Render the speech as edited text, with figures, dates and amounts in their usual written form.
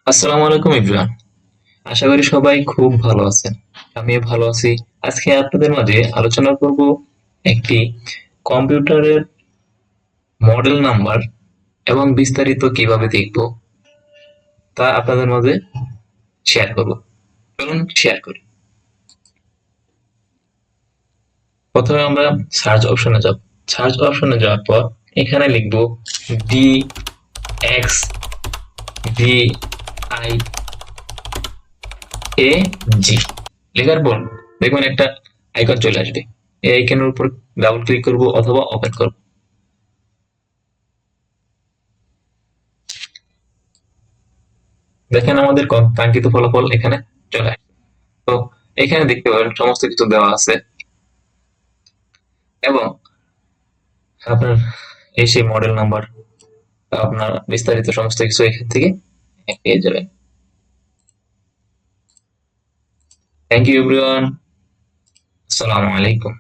আসসালামু আলাইকুম এভরিওয়ান। আশা করি সবাই খুব ভালো আছেন। আমিও ভালো আছি। আজকে আপনাদের মাঝে আলোচনা করব একটি কম্পিউটারের মডেল নাম্বার এবং বিস্তারিত কিভাবে দেখব তা আপনাদের মাঝে শেয়ার করব। চলুন শেয়ার করি। প্রথমে আমরা সার্চ অপশনে যাব। সার্চ অপশনে যাওয়ার পর এখানে লিখব D X V I A G. লেখার পর দেখবেন একটা আইকন চলে আসবে। এই আইকনের উপর ডাবল ক্লিক করব অথবা ওপেন করব। দেখেন আমাদের কাঙ্ক্ষিত ফলাফল এখানে চলে আসবে। তো এখানে দেখতে পাবেন সমস্ত কিছু দেওয়া আছে এবং আপনার এই সেই মডেল নাম্বার, আপনার বিস্তারিত সমস্ত কিছু এখান থেকে পেয়ে যাবেন। Thank you everyone. আসসালামু আলাইকুম।